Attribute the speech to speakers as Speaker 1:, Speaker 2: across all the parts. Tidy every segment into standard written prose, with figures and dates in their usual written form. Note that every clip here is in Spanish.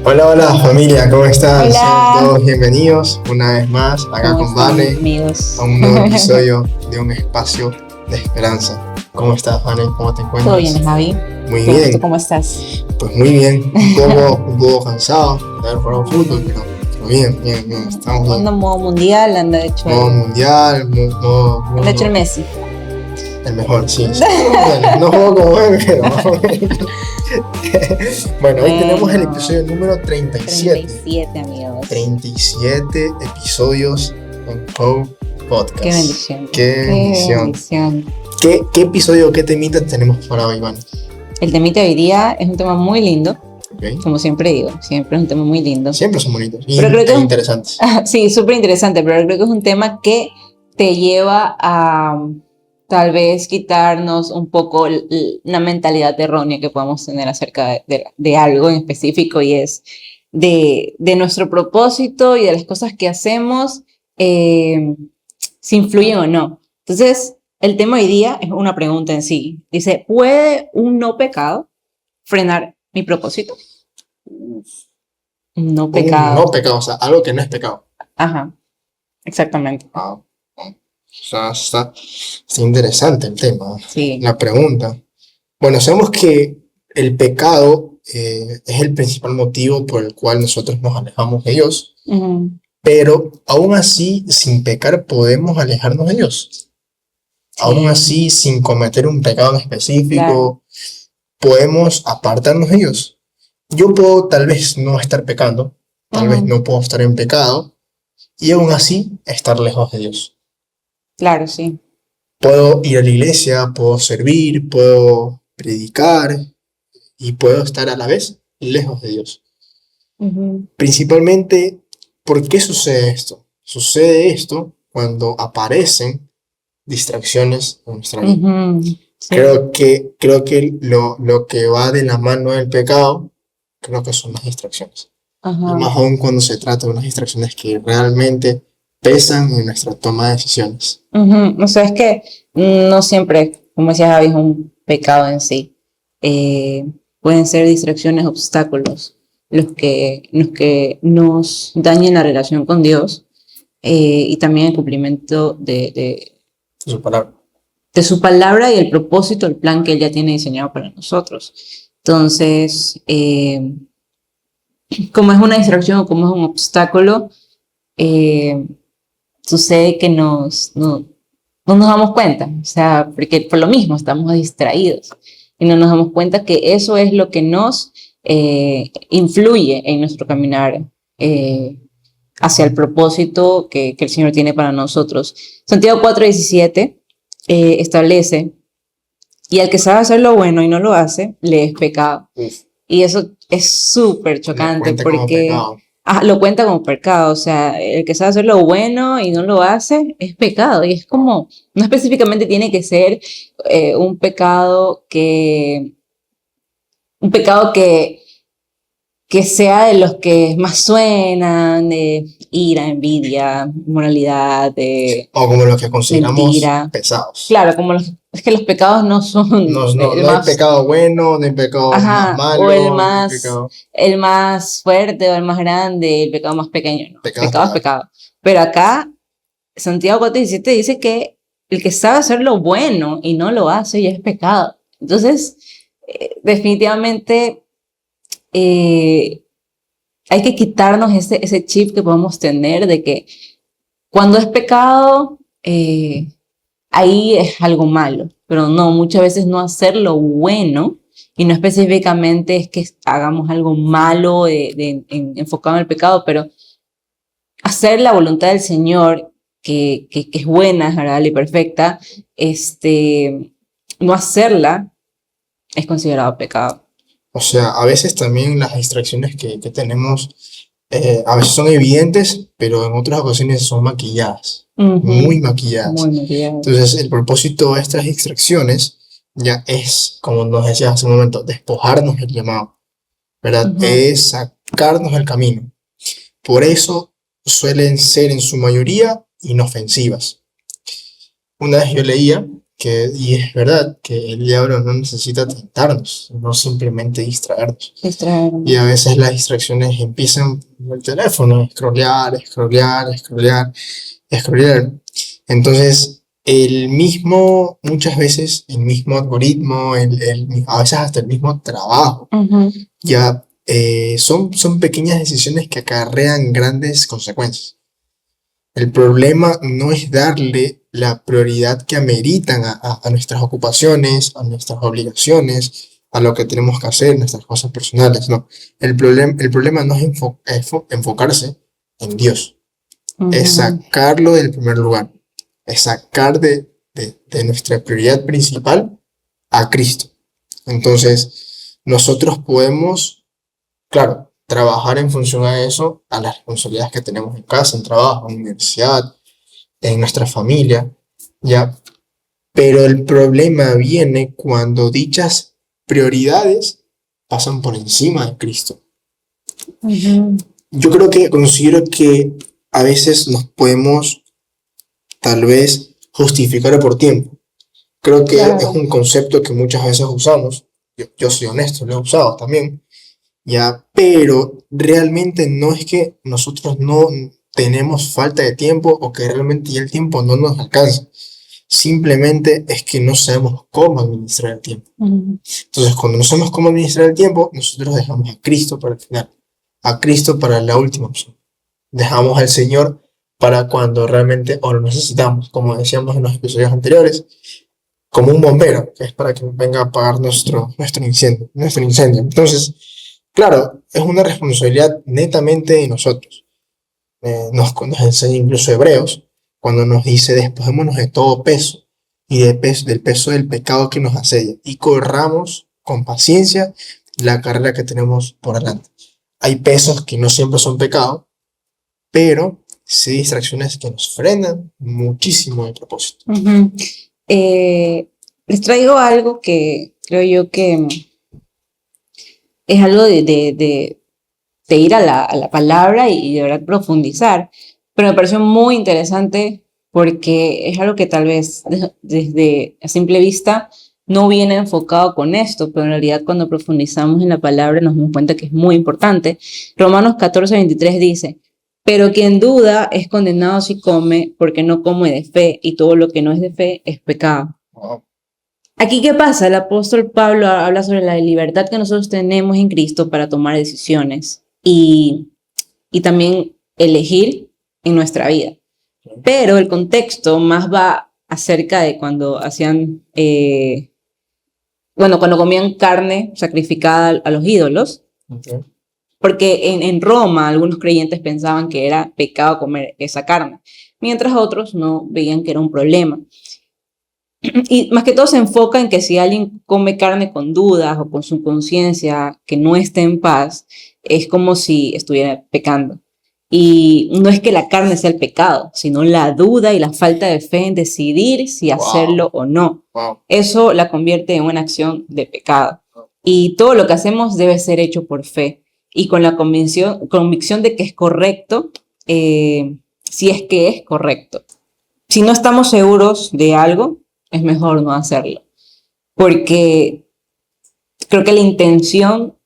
Speaker 1: Hola, hola familia, ¿cómo están? Sean
Speaker 2: Hola,
Speaker 1: todos bienvenidos una vez más acá
Speaker 2: ¿cómo
Speaker 1: con
Speaker 2: están,
Speaker 1: Vane
Speaker 2: amigos?
Speaker 1: a un nuevo episodio de Un Espacio de Esperanza. ¿Cómo estás, Vane? ¿Cómo te
Speaker 2: ¿Todo bien,
Speaker 1: encuentras?
Speaker 2: Javi?
Speaker 1: Muy
Speaker 2: ¿Tú
Speaker 1: bien,
Speaker 2: cómo estás?
Speaker 1: pues muy bien, un poco cansado de haber jugado fútbol, pero bien, estamos bien.
Speaker 2: Ando en modo mundial, anda hecho
Speaker 1: Modo mundial, modo
Speaker 2: anda hecho el
Speaker 1: mundo,
Speaker 2: Messi.
Speaker 1: el mejor, sí. Bueno, no juego como él, pero bueno, hoy tenemos el
Speaker 2: Bueno,
Speaker 1: episodio número 37.
Speaker 2: 37, amigos.
Speaker 1: 37 episodios en Hope Podcast.
Speaker 2: Qué bendición.
Speaker 1: Qué bendición.
Speaker 2: bendición.
Speaker 1: ¿Qué episodio, qué temita tenemos para hoy, Iván?
Speaker 2: El temita de hoy día es un tema muy lindo,
Speaker 1: ¿Okay?
Speaker 2: como siempre digo, siempre es un tema muy lindo.
Speaker 1: Siempre son bonitos
Speaker 2: Pero creo que es
Speaker 1: interesantes.
Speaker 2: Sí, súper interesante, pero creo que es un tema que te lleva a tal vez quitarnos un poco una mentalidad errónea que podamos tener acerca de algo en específico, y es de nuestro propósito y de las cosas que hacemos, si influyen o no. Entonces, el tema hoy día es una pregunta en sí. Dice, ¿puede un no pecado frenar mi propósito? Un no
Speaker 1: Un
Speaker 2: pecado.
Speaker 1: no pecado, o sea, algo que no es pecado.
Speaker 2: Ajá, exactamente.
Speaker 1: O sea, está interesante el tema,
Speaker 2: Sí.
Speaker 1: la pregunta. Bueno, sabemos que el pecado es el principal motivo por el cual nosotros nos alejamos de Dios, pero aún así, sin pecar, podemos alejarnos de Dios. Aún así, sin cometer un pecado en específico, podemos apartarnos de Dios. Yo puedo tal vez no estar pecando, tal vez no puedo estar en pecado, y aún así estar lejos de Dios.
Speaker 2: Claro, sí.
Speaker 1: Puedo ir a la iglesia, puedo servir, puedo predicar, y puedo estar a la vez lejos de Dios. Principalmente, ¿por qué sucede esto? Sucede esto cuando aparecen distracciones en nuestra vida. Sí. Creo que lo que va de la mano del pecado, creo que son las distracciones. Y más aún cuando se trata de unas distracciones que realmente pesan en nuestra toma de decisiones.
Speaker 2: O sea, es que no siempre, como decía Javi, es un pecado en sí. Pueden ser distracciones, obstáculos, los que nos dañen la relación con Dios, y también el cumplimiento de
Speaker 1: su palabra.
Speaker 2: De su palabra y el propósito, el plan que Él ya tiene diseñado para nosotros. Entonces, como es una distracción o como es un obstáculo, sucede que no nos damos cuenta, o sea, porque por lo mismo estamos distraídos y no nos damos cuenta que eso es lo que nos influye en nuestro caminar hacia el propósito que el Señor tiene para nosotros. Santiago 4:17 establece: y al que sabe hacer lo bueno y no lo hace, le es pecado. Y eso es súper chocante porque lo cuenta como pecado. O sea, el que sabe hacer lo bueno y no lo hace es pecado. Y es como, no específicamente tiene que ser un pecado que sea de los que más suenan, de ira, envidia, moralidad,
Speaker 1: o como los que consideramos
Speaker 2: mentira.
Speaker 1: Pesados.
Speaker 2: Claro, es que los pecados no son...
Speaker 1: No hay pecado bueno, no hay pecado más malo.
Speaker 2: O el más fuerte o el más grande, el pecado más pequeño. No, pecado es pecado. Pero acá, Santiago 4:17 dice que el que sabe hacer lo bueno y no lo hace ya es pecado. Entonces, definitivamente hay que quitarnos ese chip que podemos tener de que cuando es pecado, ahí es algo malo. Pero no, muchas veces no hacer lo bueno, y no específicamente es que hagamos algo malo enfocado en el pecado, pero hacer la voluntad del Señor, que es buena, es agradable y perfecta, no hacerla es considerado pecado.
Speaker 1: O sea, a veces también las distracciones que tenemos a veces son evidentes, pero en otras ocasiones son maquilladas, muy maquilladas.
Speaker 2: Muy maquilladas.
Speaker 1: Entonces, el propósito de estas distracciones ya es, como nos decías hace un momento, despojarnos del llamado, ¿verdad? Es sacarnos del camino. Por eso suelen ser en su mayoría inofensivas. Una vez yo leía y es verdad que el diablo no necesita tentarnos, no simplemente distraernos. Y a veces las distracciones empiezan con el teléfono, scrollear, scrollear, scrollear, scrollear. Entonces, muchas veces el mismo algoritmo, a veces hasta el mismo trabajo, ya son pequeñas decisiones que acarrean grandes consecuencias. El problema no es darle la prioridad que ameritan a nuestras ocupaciones, a nuestras obligaciones, a lo que tenemos que hacer, nuestras cosas personales, no. El problema no es enfocarse en Dios, es sacarlo del primer lugar, es sacar de nuestra prioridad principal a Cristo. Entonces, nosotros podemos, claro, trabajar en función a eso, a las responsabilidades que tenemos en casa, en trabajo, en universidad, en nuestra familia, ¿ya? Pero el problema viene cuando dichas prioridades pasan por encima de Cristo. Yo considero que a veces nos podemos tal vez justificar por tiempo. Creo que es un concepto que muchas veces usamos. Yo soy honesto, lo he usado también. Ya, pero realmente no es que nosotros no tenemos falta de tiempo o que realmente ya el tiempo no nos alcanza. Simplemente es que no sabemos cómo administrar el tiempo. Entonces, cuando no sabemos cómo administrar el tiempo, nosotros dejamos a Cristo para el final, a Cristo para la última opción. Dejamos al Señor para cuando realmente o lo necesitamos, como decíamos en los episodios anteriores, como un bombero, que es para que venga a apagar nuestro incendio. Entonces, claro, es una responsabilidad netamente de nosotros. Nos enseña incluso Hebreos, cuando nos dice, despojémonos de todo peso y del peso del pecado que nos asedia y corramos con paciencia la carrera que tenemos por delante. Hay pesos que no siempre son pecado, pero sí distracciones que nos frenan muchísimo el propósito.
Speaker 2: Les traigo algo que creo yo que es algo de ir a la palabra y de verdad profundizar, pero me pareció muy interesante porque es algo que tal vez desde a simple vista no viene enfocado con esto, pero en realidad cuando profundizamos en la palabra nos damos cuenta que es muy importante. Romanos 14:23 dice, pero quien duda es condenado si come, porque no come de fe, y todo lo que no es de fe es pecado. Aquí, ¿qué pasa? El apóstol Pablo habla sobre la libertad que nosotros tenemos en Cristo para tomar decisiones y también elegir en nuestra vida. Pero el contexto más va acerca de cuando hacían, cuando comían carne sacrificada a los ídolos. Porque en Roma algunos creyentes pensaban que era pecado comer esa carne, mientras otros no veían que era un problema. Y más que todo se enfoca en que si alguien come carne con dudas o con su conciencia que no esté en paz, es como si estuviera pecando. Y no es que la carne sea el pecado, sino la duda y la falta de fe en decidir si hacerlo o no. Eso la convierte en una acción de pecado. Y todo lo que hacemos debe ser hecho por fe y con la convicción de que es correcto, si es que es correcto. Si no estamos seguros de algo, es mejor no hacerlo, porque creo que la intención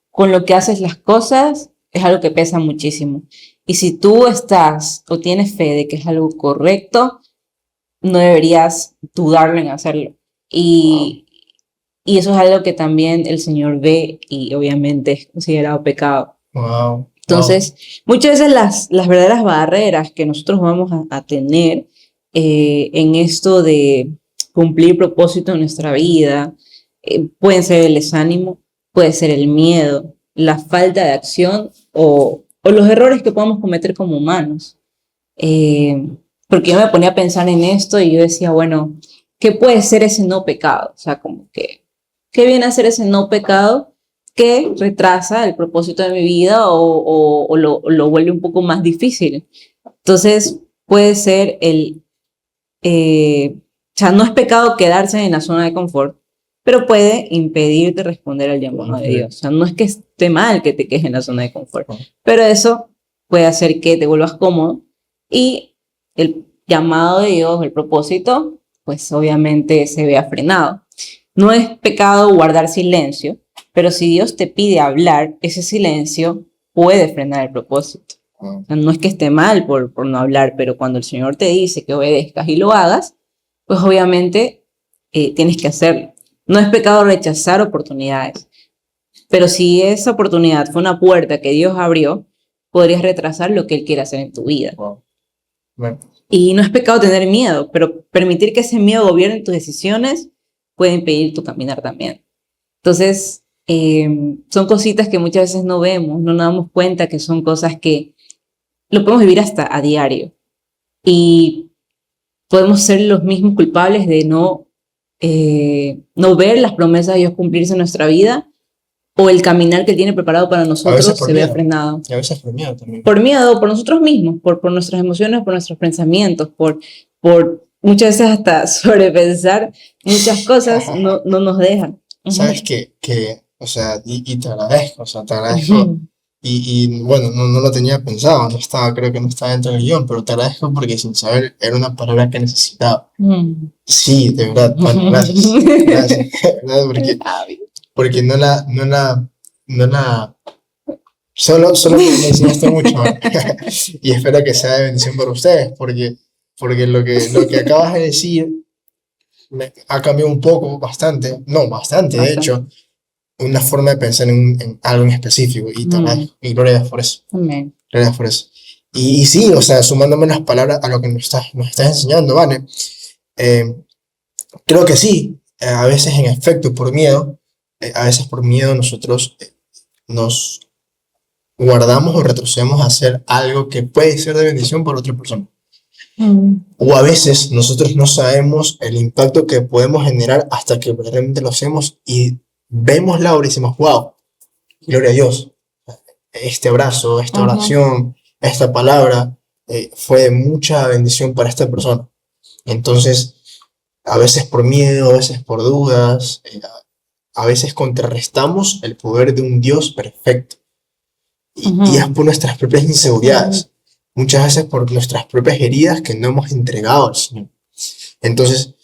Speaker 2: con lo que haces las cosas es algo que pesa muchísimo. Y si tú estás o tienes fe de que es algo correcto, no deberías dudarlo en hacerlo. Y eso es algo que también el Señor ve y obviamente es considerado pecado. Entonces, muchas veces las verdaderas barreras que nosotros vamos a tener en esto de cumplir propósito en nuestra vida, pueden ser el desánimo, puede ser el miedo, la falta de acción o los errores que podemos cometer como humanos. Porque yo me ponía a pensar en esto y yo decía, bueno, ¿qué puede ser ese no pecado? O sea, como que, ¿qué viene a ser ese no pecado que retrasa el propósito de mi vida o lo vuelve un poco más difícil? Entonces, puede ser o sea, no es pecado quedarse en la zona de confort, pero puede impedirte responder al llamado de Dios. O sea, no es que esté mal que te quedes en la zona de confort, pero eso puede hacer que te vuelvas cómodo y el llamado de Dios, el propósito, pues obviamente se vea frenado. No es pecado guardar silencio, pero si Dios te pide hablar, ese silencio puede frenar el propósito. O sea, no es que esté mal por no hablar, pero cuando el Señor te dice que obedezcas y lo hagas, pues obviamente tienes que hacerlo. No es pecado rechazar oportunidades, pero si esa oportunidad fue una puerta que Dios abrió, podrías retrasar lo que Él quiere hacer en tu vida.
Speaker 1: Wow. Bueno.
Speaker 2: Y no es pecado tener miedo, pero permitir que ese miedo gobierne tus decisiones puede impedir tu caminar también. Entonces, son cositas que muchas veces no vemos, no nos damos cuenta que son cosas que lo podemos vivir hasta a diario. Y podemos ser los mismos culpables de no ver las promesas de Dios cumplirse en nuestra vida, o el caminar que Él tiene preparado para nosotros se vea frenado.
Speaker 1: Y a veces por miedo también.
Speaker 2: Por miedo, por nosotros mismos, por nuestras emociones, por nuestros pensamientos, por muchas veces hasta sobrepensar muchas cosas no nos dejan.
Speaker 1: Sabes que o sea, y te agradezco, o sea, te agradezco. Y bueno, no lo tenía pensado, creo que no estaba dentro del guión, pero te agradezco porque sin saber era una palabra que necesitaba. Sí, de verdad, bueno, gracias, ¿verdad? Porque solo me enseñaste mucho, y espero que sea de bendición para ustedes, porque lo que acabas de decir me ha cambiado un poco, bastante, de hecho, una forma de pensar en algo en específico, y gloria a Dios por eso.
Speaker 2: Amén.
Speaker 1: Gracias por eso. Y sí, o sea, sumándome las palabras a lo que nos estás enseñando, Vane, creo que sí, a veces en efecto por miedo, nosotros nos guardamos o retrocedemos a hacer algo que puede ser de bendición para otra persona. O a veces nosotros no sabemos el impacto que podemos generar hasta que realmente lo hacemos y vemos la obra y decimos, wow, gloria a Dios, este abrazo, esta oración, esta palabra fue de mucha bendición para esta persona. Entonces, a veces por miedo, a veces por dudas, a veces contrarrestamos el poder de un Dios perfecto. Y es por nuestras propias inseguridades, muchas veces por nuestras propias heridas que no hemos entregado al Señor. Entonces,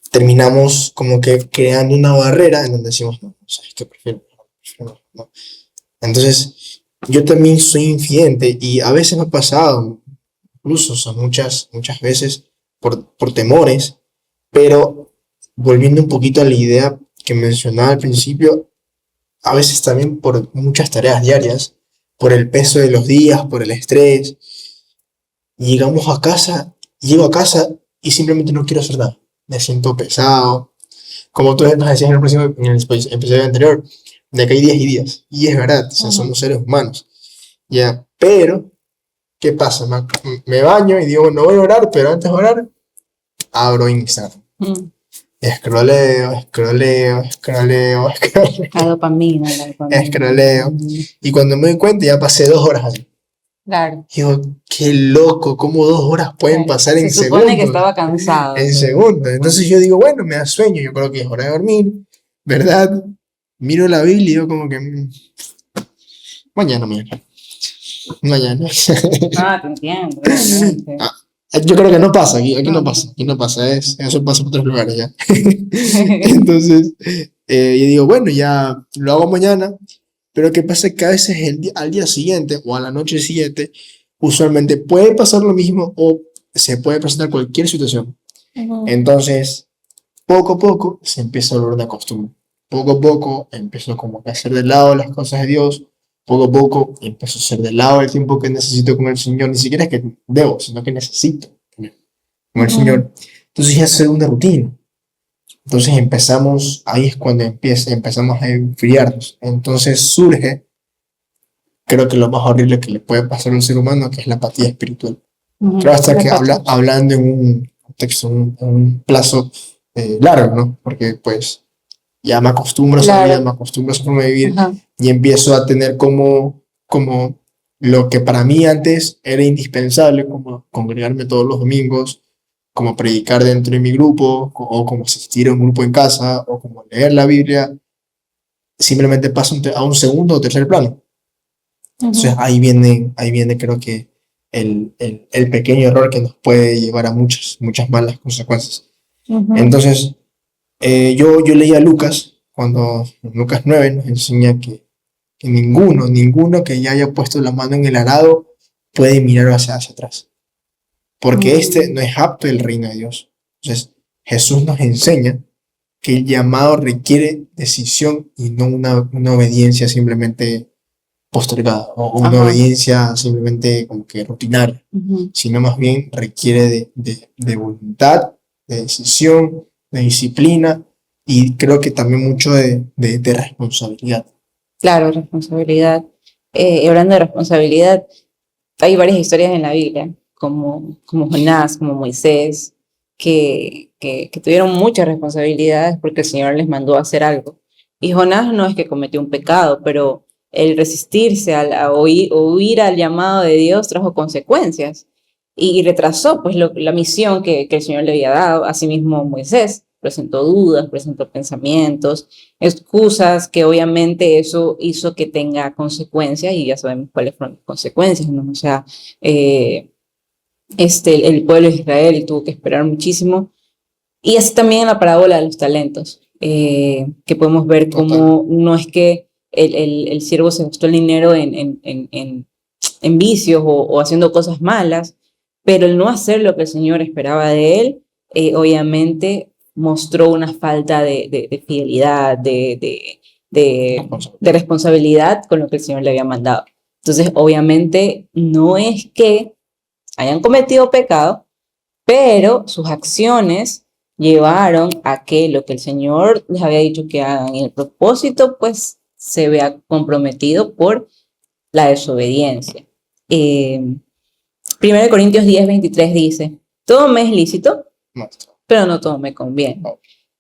Speaker 1: terminamos como que creando una barrera en donde decimos, no, ¿sabes qué? Prefiero no. Entonces, yo también soy infidente y a veces me ha pasado, incluso, o sea, muchas veces por temores, pero volviendo un poquito a la idea que mencionaba al principio, a veces también por muchas tareas diarias, por el peso de los días, por el estrés, llego a casa y simplemente no quiero hacer nada. Me siento pesado. Como tú nos decías en el episodio anterior, de que hay días y días. Y es verdad, o sea, somos seres humanos. Ya, pero, ¿qué pasa? Me baño y digo, no voy a orar, pero antes de orar, abro Instagram. Escroleo.
Speaker 2: La dopamina.
Speaker 1: Escroleo. Y cuando me doy cuenta, ya pasé 2 horas así.
Speaker 2: Claro.
Speaker 1: Digo, qué loco, cómo 2 horas pueden pasar en segundos. Se supone
Speaker 2: que estaba cansado.
Speaker 1: En segundos. Entonces yo digo, bueno, me da sueño, yo creo que es hora de dormir, ¿verdad? Miro la Biblia y digo como que... Mañana. Mañana.
Speaker 2: Te entiendo.
Speaker 1: Yo creo que no pasa, aquí no pasa, eso pasa en otros lugares ya. Entonces, yo digo, bueno, ya lo hago mañana, pero ¿qué pasa? Que a veces al día siguiente o a la noche siguiente, usualmente puede pasar lo mismo o se puede presentar cualquier situación. Entonces, poco a poco se empieza a volver una costumbre. Poco a poco empiezo como a hacer de lado las cosas de Dios. Poco a poco empiezo a hacer de lado el tiempo que necesito con el Señor. Ni siquiera es que debo, sino que necesito con el Señor. Entonces ya se una rutina. Entonces ahí es cuando empezamos a enfriarnos. Entonces surge, creo que lo más horrible que le puede pasar a un ser humano, que es la apatía espiritual. Pero hasta que hablando en un contexto, en un plazo largo, ¿no? Porque pues ya me acostumbro a esa vida, me acostumbro a esa forma de vivir y empiezo a tener como lo que para mí antes era indispensable, como congregarme todos los domingos, como predicar dentro de mi grupo, o como asistir a un grupo en casa, o como leer la Biblia, simplemente pasa a un segundo o tercer plano. Entonces ahí viene creo que el pequeño error que nos puede llevar a muchas malas consecuencias. Entonces, yo leía Lucas, cuando en Lucas 9 nos enseña que ninguno que ya haya puesto la mano en el arado puede mirar hacia atrás, porque este no es apto el reino de Dios. Entonces, Jesús nos enseña que el llamado requiere decisión y no una obediencia simplemente postergada o una obediencia simplemente como que rutinaria, sino más bien requiere de voluntad, de decisión, de disciplina y creo que también mucho de responsabilidad.
Speaker 2: Claro, responsabilidad. Y hablando de responsabilidad, hay varias historias en la Biblia, como Jonás, como Moisés, que tuvieron muchas responsabilidades porque el Señor les mandó a hacer algo. Y Jonás no es que cometió un pecado, pero el resistirse a oír al llamado de Dios trajo consecuencias y retrasó pues la misión que el Señor le había dado. Asimismo Moisés presentó dudas, presentó pensamientos, excusas, que obviamente eso hizo que tenga consecuencias y ya sabemos cuáles fueron las consecuencias, ¿no? O sea, el pueblo de Israel tuvo que esperar muchísimo. Y así también en la parábola de los talentos, que podemos ver cómo no es que el siervo se gastó el dinero en vicios o haciendo cosas malas, pero el no hacer lo que el Señor esperaba de él, obviamente mostró una falta de fidelidad, de responsabilidad con lo que el Señor le había mandado. Entonces, obviamente, no es que hayan cometido pecado, pero sus acciones llevaron a que lo que el Señor les había dicho que hagan y el propósito, pues, se vea comprometido por la desobediencia. 1 Corintios 10:23 dice, todo me es lícito, pero no todo me conviene.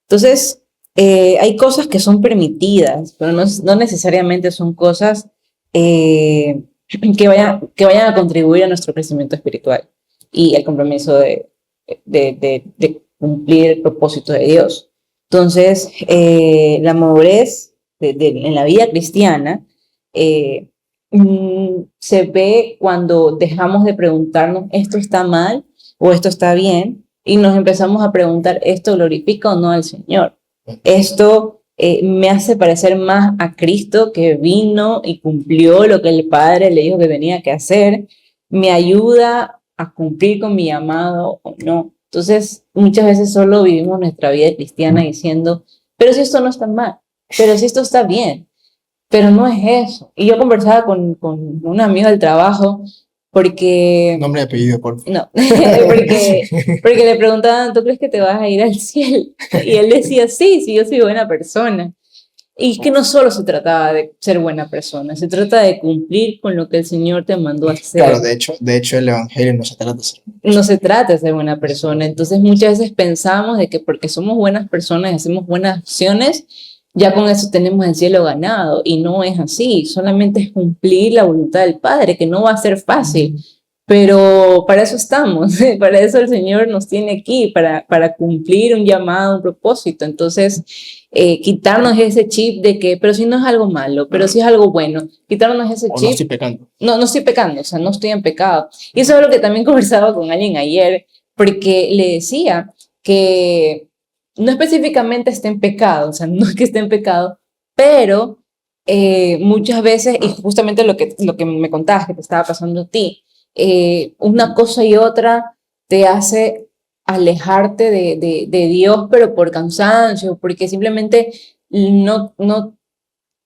Speaker 2: Entonces, hay cosas que son permitidas, pero no necesariamente son cosas que vayan a contribuir a nuestro crecimiento espiritual y el compromiso de cumplir el propósito de Dios. Entonces, la madurez en la vida cristiana se ve cuando dejamos de preguntarnos esto está mal o esto está bien y nos empezamos a preguntar esto glorifica o no al Señor. Esto me hace parecer más a Cristo que vino y cumplió lo que el Padre le dijo que tenía que hacer. Me ayuda a cumplir con mi llamado o no. Entonces, muchas veces solo vivimos nuestra vida cristiana diciendo, pero si esto no está mal, pero si esto está bien, pero no es eso. Y yo conversaba con un amigo del trabajo porque...
Speaker 1: Nombre y apellido, por favor.
Speaker 2: No, porque le preguntaban, ¿tú crees que te vas a ir al cielo? Y él decía, sí, yo soy buena persona. Y es que no solo se trataba de ser buena persona, se trata de cumplir con lo que el Señor te mandó a hacer.
Speaker 1: Claro, de hecho el Evangelio no se trata de ser buena persona.
Speaker 2: No se trata de ser buena persona. Entonces muchas veces pensamos de que porque somos buenas personas y hacemos buenas acciones, ya con eso tenemos el cielo ganado. Y no es así, solamente es cumplir la voluntad del Padre, que no va a ser fácil. Pero para eso estamos, para eso el Señor nos tiene aquí, para cumplir un llamado, un propósito. Entonces, quitarnos ese chip de que, pero si no es algo malo, pero si es algo bueno, quitarnos ese chip.
Speaker 1: No estoy pecando.
Speaker 2: No estoy pecando, o sea, no estoy en pecado. Y eso es lo que también conversaba con alguien ayer, porque le decía que no específicamente está en pecado, o sea, no es que esté en pecado, pero muchas veces, y justamente lo que me contabas que te estaba pasando a ti, una cosa y otra te hace alejarte de Dios, pero por cansancio, porque simplemente no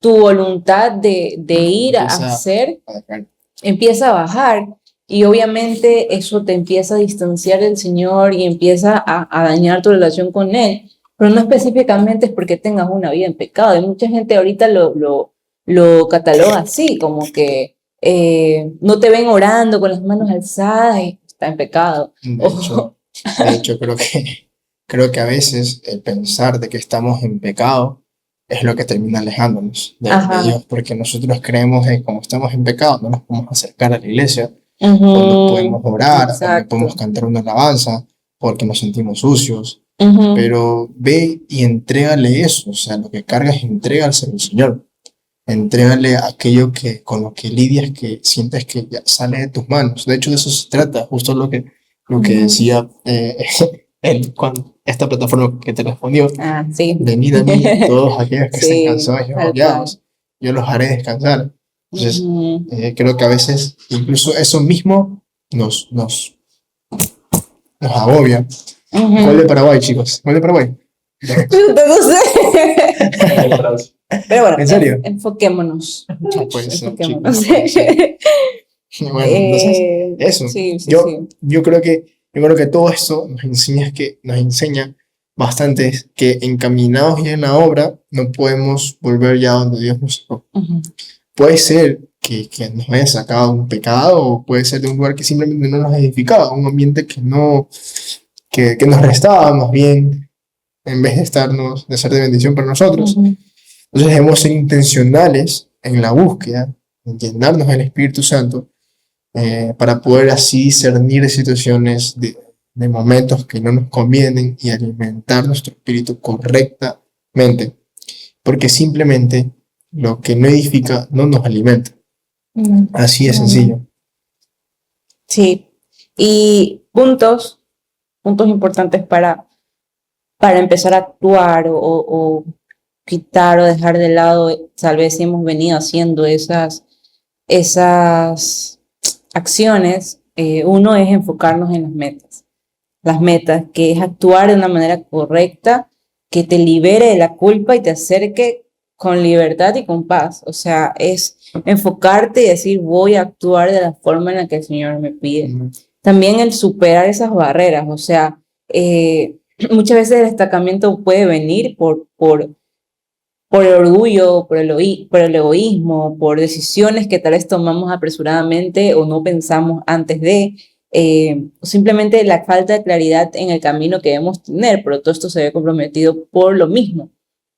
Speaker 2: tu voluntad de ir a hacer empieza a bajar y obviamente eso te empieza a distanciar del Señor y empieza a dañar tu relación con Él, pero no específicamente es porque tengas una vida en pecado. Y mucha gente ahorita lo cataloga así, como que no te ven orando con las manos alzadas y está en pecado.
Speaker 1: De hecho creo que a veces el pensar de que estamos en pecado es lo que termina alejándonos de Dios, porque nosotros creemos que como estamos en pecado no nos podemos acercar a la iglesia, no podemos orar, no podemos cantar una alabanza porque nos sentimos sucios, pero ve y entrégale eso, o sea, lo que cargas entrégale al Señor. Entrégale aquello con lo que lidias, que sientes que ya sale de tus manos. De hecho, de eso se trata, justo lo que decía esta plataforma que te respondió,
Speaker 2: sí.
Speaker 1: venid a mí todos aquellos que estén cansados y agobiados, yo los haré descansar. Entonces, creo que a veces incluso eso mismo nos agobia. Gol de Paraguay, chicos, gol de Paraguay.
Speaker 2: No sé. Pero bueno,
Speaker 1: ¿en serio?
Speaker 2: Enfoquémonos, muchachos,
Speaker 1: pues,
Speaker 2: enfoquémonos.
Speaker 1: Bueno, entonces, eso.
Speaker 2: Sí,
Speaker 1: yo creo que todo esto nos enseña bastante que encaminados ya en la obra no podemos volver ya donde Dios nos sacó. Puede ser que nos haya sacado un pecado, o puede ser de un lugar que simplemente no nos edificaba, un ambiente que nos restaba más bien, en vez de ser de bendición para nosotros. Entonces debemos ser intencionales en la búsqueda, en llenarnos del Espíritu Santo, para poder así discernir situaciones de momentos que no nos convienen y alimentar nuestro espíritu correctamente, porque simplemente lo que no edifica no nos alimenta. Así de sencillo.
Speaker 2: Sí, y puntos importantes para empezar a actuar o quitar o dejar de lado, tal vez si hemos venido haciendo esas acciones. Uno es enfocarnos en las metas, que es actuar de una manera correcta, que te libere de la culpa y te acerque con libertad y con paz. O sea, es enfocarte y decir, voy a actuar de la forma en la que el Señor me pide. También el superar esas barreras, o sea, muchas veces el destacamiento puede venir por el orgullo, por el egoísmo, por decisiones que tal vez tomamos apresuradamente o no pensamos antes de, o simplemente la falta de claridad en el camino que debemos tener, pero todo esto se ve comprometido por lo mismo,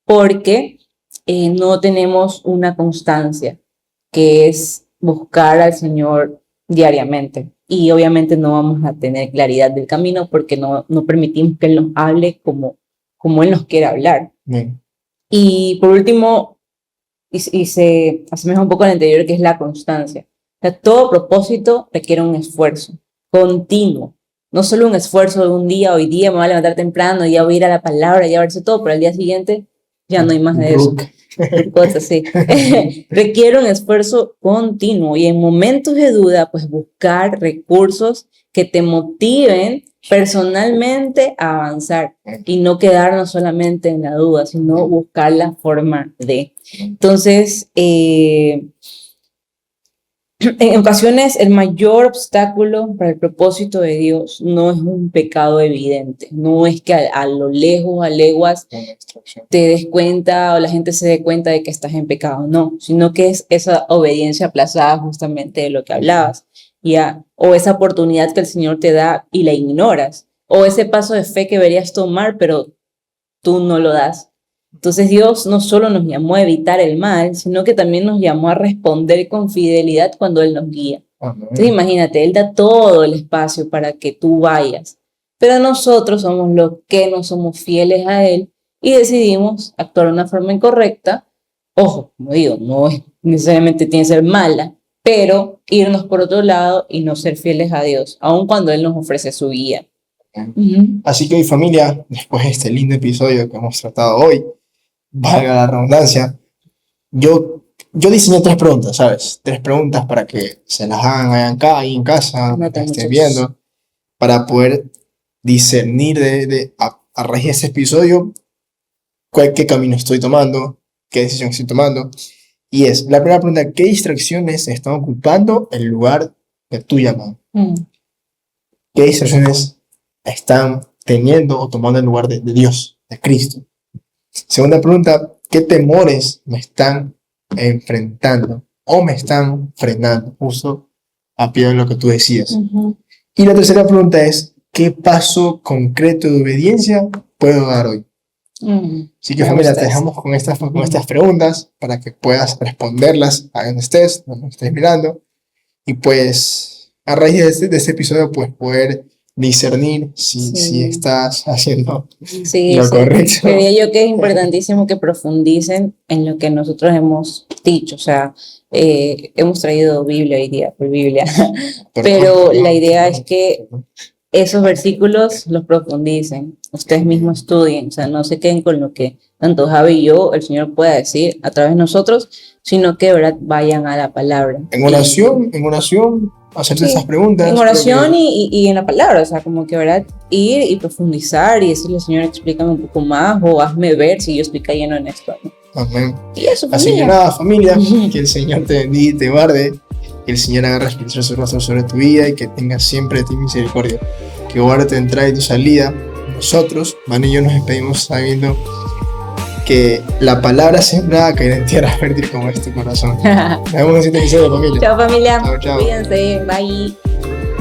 Speaker 2: porque no tenemos una constancia, que es buscar al Señor diariamente. Y obviamente no vamos a tener claridad del camino porque no permitimos que Él nos hable como Él nos quiere hablar. Y por último, y se asemeja un poco al anterior, que es la constancia. O sea, todo propósito requiere un esfuerzo continuo. No solo un esfuerzo de un día, hoy día me voy a levantar temprano, ya voy a ir a la palabra, ya verse todo, pero al día siguiente ya no hay más de eso. Cosas así. Requiere un esfuerzo continuo y en momentos de duda, pues buscar recursos que te motiven personalmente a avanzar y no quedarnos solamente en la duda, sino buscar la forma de. Entonces, en ocasiones el mayor obstáculo para el propósito de Dios no es un pecado evidente, no es que a lo lejos, a leguas, te des cuenta o la gente se dé cuenta de que estás en pecado, no, sino que es esa obediencia aplazada justamente de lo que hablabas, ¿ya? O esa oportunidad que el Señor te da y la ignoras, o ese paso de fe que deberías tomar pero tú no lo das. Entonces Dios no solo nos llamó a evitar el mal, sino que también nos llamó a responder con fidelidad cuando Él nos guía. Entonces imagínate, Él da todo el espacio para que tú vayas, pero nosotros somos los que no somos fieles a Él y decidimos actuar de una forma incorrecta. Ojo, como digo, no es necesariamente tiene que ser mala, pero irnos por otro lado y no ser fieles a Dios, aun cuando Él nos ofrece su guía.
Speaker 1: Así que hoy, familia, después de este lindo episodio que hemos tratado hoy, valga la redundancia, yo diseñé 3 preguntas, ¿sabes? 3 preguntas para que se las hagan acá, ahí en casa, que estén viendo, para poder discernir a raíz de ese episodio qué camino estoy tomando, qué decisión estoy tomando. Y es, la primera pregunta, ¿qué distracciones están ocupando el lugar de tu llamado? ¿Qué distracciones están teniendo o tomando el lugar de Dios, de Cristo? Segunda pregunta, ¿qué temores me están enfrentando o me están frenando? Justo a pie de lo que tú decías. Y la tercera pregunta es, ¿qué paso concreto de obediencia puedo dar hoy? Así que, familia, te dejamos con estas preguntas para que puedas responderlas a donde estés mirando. Y pues, a raíz de este episodio, pues poder discernir si estás haciendo lo correcto.
Speaker 2: Creía yo que es importantísimo que profundicen en lo que nosotros hemos dicho. O sea, hemos traído Biblia hoy día, por Biblia. Pero la idea es que esos versículos los profundicen, ustedes mismos estudien, o sea, no se queden con lo que tanto Javi y yo, el Señor pueda decir a través de nosotros, sino que, ¿verdad?, vayan a la palabra.
Speaker 1: En oración, hacerse esas preguntas.
Speaker 2: En oración y en la palabra, o sea, como que, ¿verdad?, ir y profundizar y decirle, Señor, explícame un poco más o hazme ver si yo estoy cayendo en esto, ¿no?
Speaker 1: Amén.
Speaker 2: Y eso, familia.
Speaker 1: Así que nada, familia, que el Señor te bendiga y te guarde, que el Señor haga resplandecer su rostro sobre tu vida y que tenga siempre de ti misericordia, que guarde tu entrada y tu salida. Nosotros, Manu y yo, nos despedimos sabiendo que la palabra sembrada caerá en tierra fértil como es tu corazón. Nos vemos en este episodio, familia.
Speaker 2: Chao, familia.
Speaker 1: Chao.
Speaker 2: Cuídense. Bye.